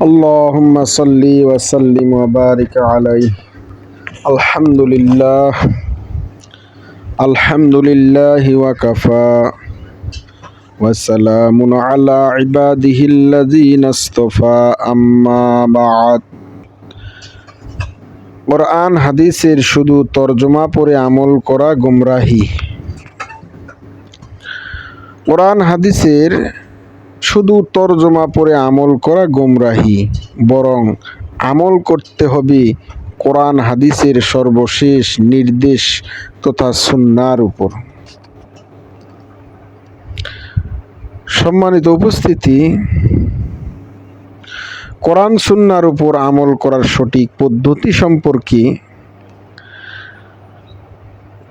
اللهم صل وسلم وبارك عليه. الحمد لله وكفى وسلام على عباده الذين اصطفى أما بعد. কোরআন হাদিসের শুধু তরজমা পড়ে আমল করা গুমরাহি। কোরআন হাদিসের শুধু তরজমা পড়ে আমল করা গুমরাহি, বরং আমল করতে হবে কোরআন হাদিসের সর্বশেষ নির্দেশ তথা সুন্নাহর উপর। সম্মানিত উপস্থিতি, কোরআন সুন্নাহর উপর আমল করার সঠিক পদ্ধতি সম্পর্কে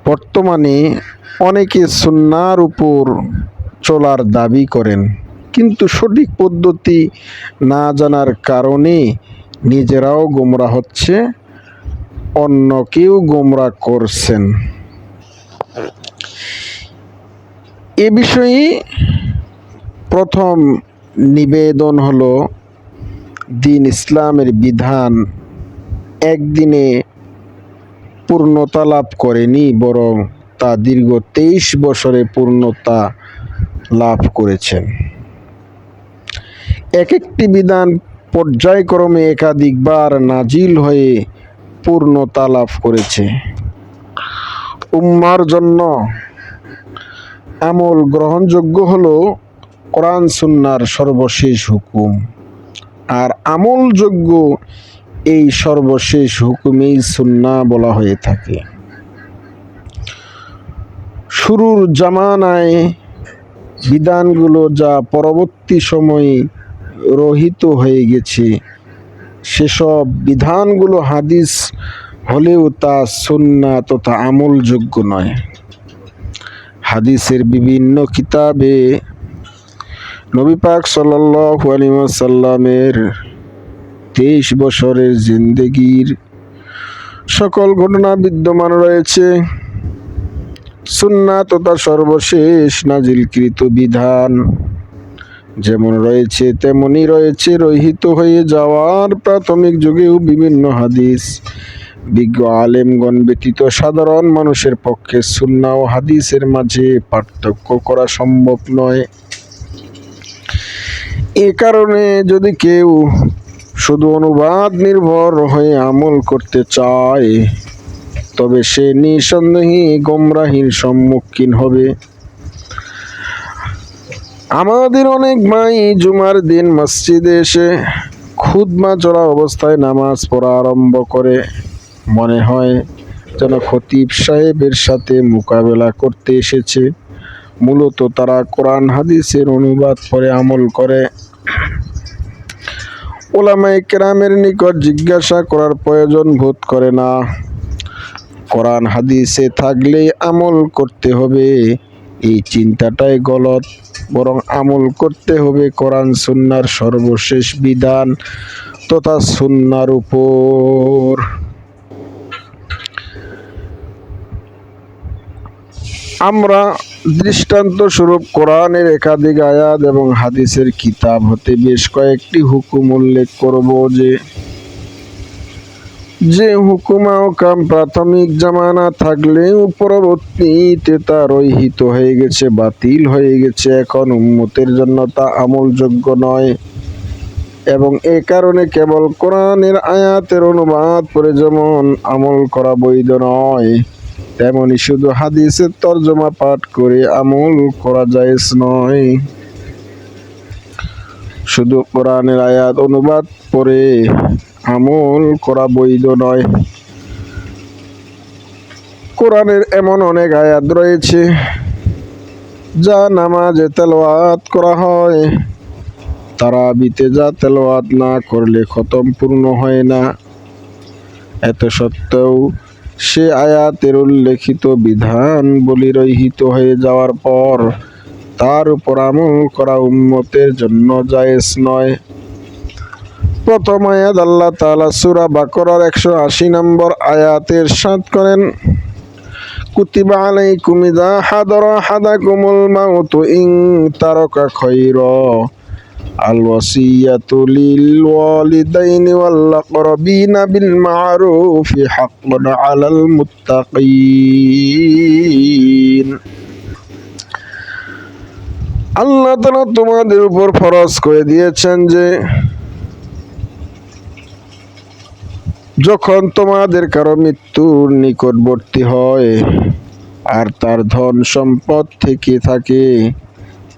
বর্তমানে অনেকে সুন্নাহর উপর চলার দাবি করেন, কিন্তু সঠিক পদ্ধতি না জানার কারণে নিজেরাও গোমরা হচ্ছে, অন্যকেও গোমরা করছেন। এ বিষয়ে প্রথম নিবেদন হলো, দ্বীন ইসলামের বিধান একদিনে পূর্ণতা লাভ করেনি, বরং তা দীর্ঘ 23 বছরে পূর্ণতা লাভ করেছেন। এক একটি বিধান পর্যায়ক্রমে একাধিকবার নাজিল হয়ে পূর্ণতা লাভ করেছে। উম্মার জন্য আমল গ্রহণযোগ্য হলো কোরআন সুন্নাহর সর্বশেষ হুকুম, আর আমলযোগ্য এই সর্বশেষ হুকুমেই সুন্নাহ বলা হয়ে থাকে। শুরুর জামানায় বিধানগুলো যা পরবর্তী সময়ে রহিত হয়ে গেছে, সেসব বিধানগুলো হাদিস হলেও তা সুন্নাহ তথা আমলযোগ্য নয়। হাদিসের বিভিন্ন কিতাবে নবী পাক সাল্লাল্লাহু আলাইহি ওয়াসাল্লামের 23 বছরের জিন্দেগির সকল ঘটনা বিদ্যমান রয়েছে। সুন্নাহ তথা সর্বশেষ নাজিলকৃত বিধান যেমন রয়েছে, তেমনি রয়েছে রহিত হয়ে যাওয়ার প্রাথমিক যুগেও বিভিন্ন হাদিস। বিজ্ঞ আলেমগণ ব্যতীত সাধারণ মানুষের পক্ষে সুন্নাহ ও হাদিসের মাঝে পার্থক্য করা সম্ভব নয়। এ কারণে যদি কেউ শুধু অনুবাদ নির্ভর হয়ে আমল করতে চায়, তবে সে নিঃসন্দেহে গোমরাহির সম্মুখীন হবে। আমাদের অনেক ভাই জুমার দিন মসজিদে এসে খুতবা চলা অবস্থায় নামাজ পড়া আরম্ভ করে। মনে হয় যেন খতিব সাহেবের সাথে মোকাবেলা করতে এসেছে। মূলত তারা কোরআন হাদিসের অনুবাদ পড়ে আমল করে। উলামায়ে কেরামের নিকট জিজ্ঞাসা করার প্রয়োজন বোধ করে না। কোরআন হাদিসে থাকলে আমল করতে হবে, এই চিন্তাটাই গলত। বরং আমল করতে হবে কোরআন সুন্নাহর সর্বশেষ বিধান তথা সুন্নাহর উপর। আমরা দৃষ্টান্ত স্বরূপ কোরআনের একাধিক আয়াত এবং হাদিসের কিতাব হতে বেশ কয়েকটি হুকুম উল্লেখ করব, যে হুকুম আহকাম প্রাথমিক জামানা থাকলেও পরবর্তীতে তা রহিত হয়ে গেছে, বাতিল হয়ে গেছে। এখন উম্মতের জন্য তা আমলযোগ্য নয়, এবং এ কারণে কেবল কোরআনের আয়াতের অনুবাদ পড়ে যেমন আমল করা বৈধ নয়, তেমনি শুধু হাদিসের তরজমা পাঠ করে আমল করা জায়েজ নয়। শুধু কোরআনের আয়াত অনুবাদ পড়ে আমল করা বৈধ নয়। কোরআনের এমন অনেক আয়াত রয়েছে যা নামাজে তেলাওয়াত করা হয়, তারাবিতে যা তেলাওয়াত না করলে খতম পূর্ণ হয় না। এত সত্ত্বেও সে আয়াতের উল্লেখিত বিধান বলি রহিত হয়ে যাওয়ার পর তার উপর আমল করা উম্মতের জন্য জায়েজ নয়। প্রথম আয়াত আল্লাহ তাআলা সূরা বাকারার 180 নম্বর আয়াতে ইরশাদ করেন, কুতিবা আলাইকুম ইযা হাদারা আহাদাকুমুল মাউতু ইন তারাকা খায়রা الوصية للوالدين والأقربين بالمعروف حقا على المتقين আল্লাহ তাআলা তোমাদের উপর ফরজ করে দিয়েছেন যে যখন তোমাদের কারো মৃত্যুর নিকটবর্তী হয় আর তার ধন সম্পদ থেকে থাকে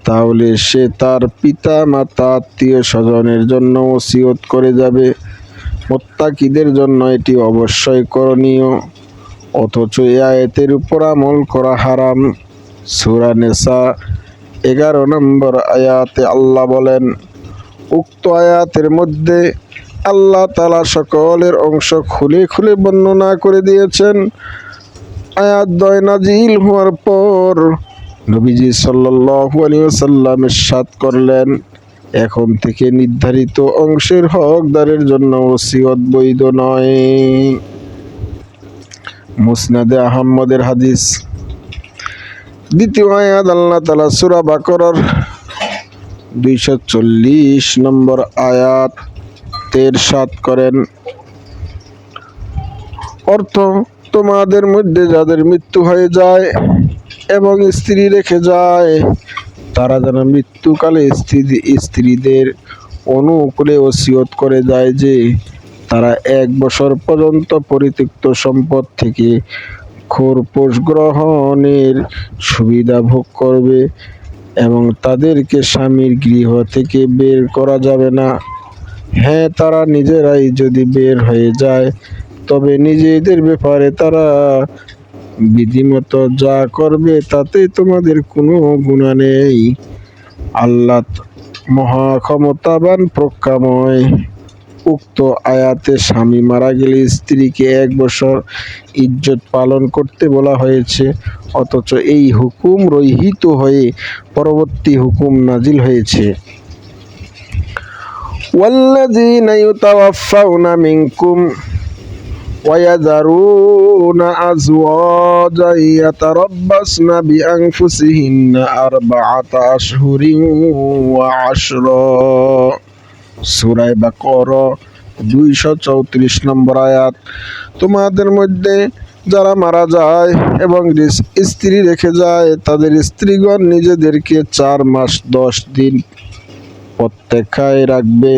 তাহলে সে তার পিতা মাতা আত্মীয় স্বজনের জন্য ওসিয়ত করে যাবে। মুত্তাকিদের জন্য এটি অবশ্যই করণীয়, অথচ এই আয়াতের উপর আমল করা হারাম। সূরা নিসা 11 নম্বর আয়াতে আল্লাহ বলেন, উক্ত আয়াতের মধ্যে আল্লাহ তাআলা সকলের অংশ খুলে খুলে বর্ণনা করে দিয়েছেন। আয়াত 2 নাজিল হওয়ার পর নবীজি সাল্লাল্লাহু আলাইহি ওয়াসাল্লাম ইরশাদ করলেন, এখন থেকে নির্ধারিত অংশের হকদারের জন্য ওসিয়ত বৈধ নয়। মুসনাদে আহমদের হাদিস। দ্বিতীয় আয়াত আল্লাহ তাআলা সূরা বাকারার 240 নম্বর আয়াত ইরশাদ করেন, অর্থ তোমাদের মধ্যে যাদের মৃত্যু হয়ে যায় এবং স্ত্রী রেখে যায় তারা যেন মৃত্যুকালে স্ত্রীদের অনুকূলে ওসিয়ত করে যায় যে তারা 1 বছর পর্যন্ত পরিত্যক্ত সম্পদ থেকে খোরপোশ গ্রহণের সুবিধা ভোগ করবে এবং তাদেরকে স্বামীর গৃহ থেকে বের করা যাবে না। হ্যাঁ, তারা নিজেরাই যদি বের হয়ে যায় তবে নিজেদের ব্যাপারে তারা বিধিমতো যা করবে তাতে তোমাদের কোনো গুনাহ নেই। আল্লাহ মহা ক্ষমতাবান প্রজ্ঞাময়। উক্ত আয়াতে স্বামী মারা গেলে স্ত্রীকে 1 বছর ইজ্জত পালন করতে বলা হয়েছে, অথচ এই হুকুম রহিত হয়ে পরবর্তী হুকুম নাজিল হয়েছে। ওয়াল্লাযীনা ইউতাওয়াফাউনা মিনকুম ويذرون أزواجا يتربصن بأنفسهن 4 أشهر وعشرا সূরা বাকারা 234 নম্বর আয়াত। তোমাদের মধ্যে যারা মারা যায় এবং স্ত্রী রেখে যায় তাদের স্ত্রীগণ নিজেদেরকে 4 মাস 10 দিন প্রত্যেক্ষায় রাখবে।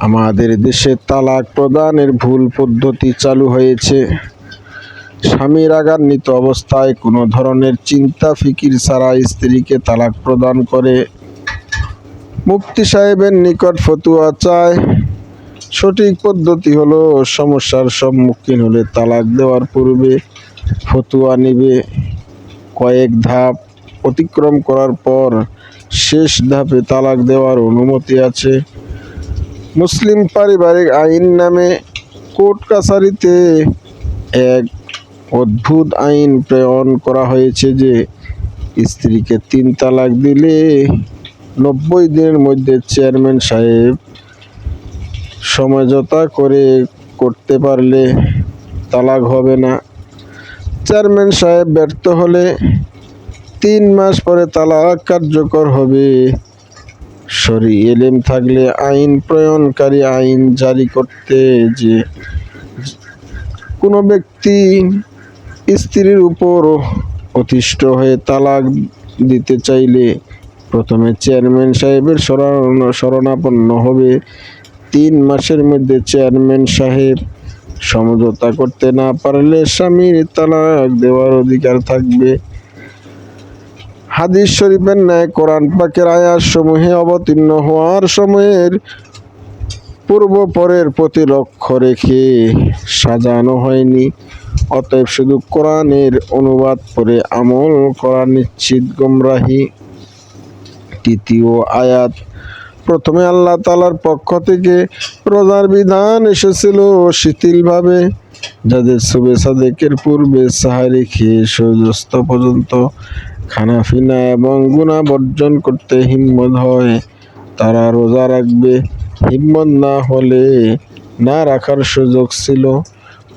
আমাদের দেশে তালাক প্রদানের ভুল পদ্ধতি চালু হয়েছে। স্বামী রাগান্বিত অবস্থায় কোনো ধরনের চিন্তা ফিকির ছাড়া স্ত্রীকে তালাক প্রদান করে। মুফতি সাহেবের নিকট ফতোয়া চায়। সঠিক পদ্ধতি হলো সমস্যার সম্মুখীন হলে তালাক দেওয়ার পূর্বে ফতোয়া নিবে। কয়েক ধাপ অতিক্রম করার পর শেষ ধাপে তালাক দেওয়ার অনুমতি আছে। মুসলিম পারিবারিক আইন নামে কোর্ট কাছারিতে এক অদ্ভুত আইন প্রণয়ন করা হয়েছে যে স্ত্রীকে 3 তালাক দিলে 90 দিনের মধ্যে চেয়ারম্যান সাহেব সমঝোতা করতে পারলে তালাক হবে না। চেয়ারম্যান সাহেব ব্যর্থ হলে 3 মাস পরে তালাক কার্যকর হবে। শরঈ ইলম থাকলে আইন প্রণয়নকারী আইন জারি করতে যে কোনো ব্যক্তি স্ত্রীর উপর অতিষ্ঠ হয়ে তালাক দিতে চাইলে প্রথমে চেয়ারম্যান সাহেবের শরণাপন্ন হবে। 3 মাসের মধ্যে চেয়ারম্যান সাহেব সমঝোতা করতে না পারলে স্বামীর তালাক দেওয়ার অধিকার থাকবে। হাদিস শরীফের ন্যায় কোরআন পাকের আয়াত সমূহে অবতীর্ণ হওয়ার সময়ের পূর্ব পরের প্রতি লক্ষ্য রেখে সাজানো হয়নি। অতএব শুধু কোরআনের অনুবাদ পড়ে আমল করা নিশ্চিত গোমরাহি। তৃতীয় আয়াত। প্রথমে আল্লাহ তাআলার পক্ষ থেকে রোজার বিধান এসেছিল শিথিলভাবে। যাদের সুবে সাদেকের পূর্বে সাহারি খেয়ে সূর্যাস্ত পর্যন্ত খানাফিনা এবং গুনাহ বর্জন করতে হিম্মত হয় তারা রোজা রাখবে। হিম্মত না হলে না রাখার সুযোগ ছিল।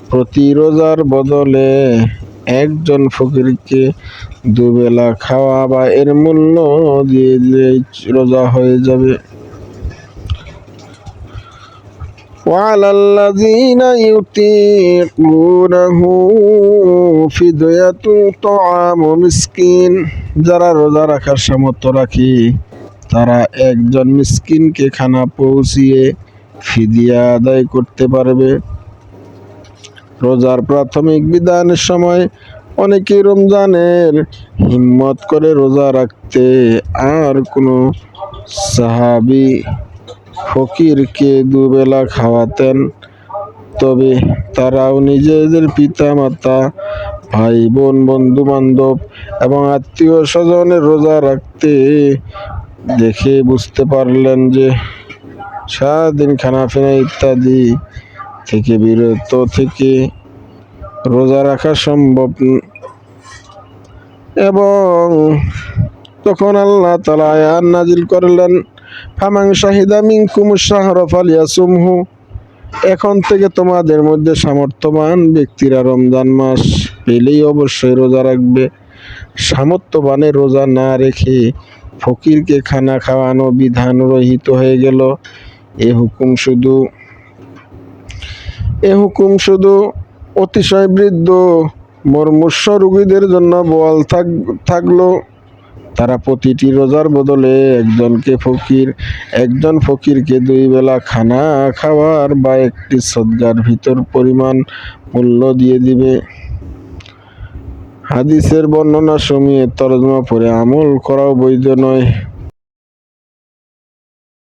প্রতি রোজার বদলে একজন ফকিরকে দুবেলা খাওয়া বা এর মূল্য দিয়ে দিলেই রোজা হয়ে যাবে। وعلى الذين يطيقونه فدية طعام مسكين, যারা রোজা রাখার সামর্থ্য রাখে তারা একজন মিসকিনকে খানা পৌঁছিয়ে ফিদিয়া আদায় করতে পারবে। রোজার প্রাথমিক বিধানের সময় অনেকেই রমজানের হিম্মত করে রোজা রাখতে, আর কোনো সাহাবী ফকিরকে দুবেলা খাওয়াতেন। তবে তারাও নিজেদের পিতা মাতা, ভাই বোন, বন্ধু বান্ধব এবং আত্মীয় স্বজনের রোজা রাখতে দেখে বুঝতে পারলেন যে সারাদিন খানাপিনা ইত্যাদি থেকে বিরত থেকে রোজা রাখা সম্ভব, এবং তখন আল্লাহ তাআলা আয়াত নাজিল করলেন, ফামান শাহিদা মিনকুমুশ শাহরা ফালিয়াসুমহু, এখন থেকে তোমাদের মধ্যে সামর্থ্যবান ব্যক্তিরা রমজান মাস পেলেই অবশ্যই রোজা রাখবে। সামর্থ্যবানের রোজা না রেখে ফকিরকে খানা খাওয়ানো বিধান রহিত হয়ে গেল। এ হুকুম শুধু অতিশয় বৃদ্ধ মুমূর্ষ রোগীদের জন্য বহাল থাকলো। তারা প্রতিটি রোজার বদলে একজন ফকিরকে 2 বেলা খানা খাওয়ার বা একটি সদকার ভিতর পরিমাণ মূল্য দিয়ে দিবে। হাদিসের বর্ণনা সমূহের তর্জমা পড়ে আমল করাও বৈধ নয়।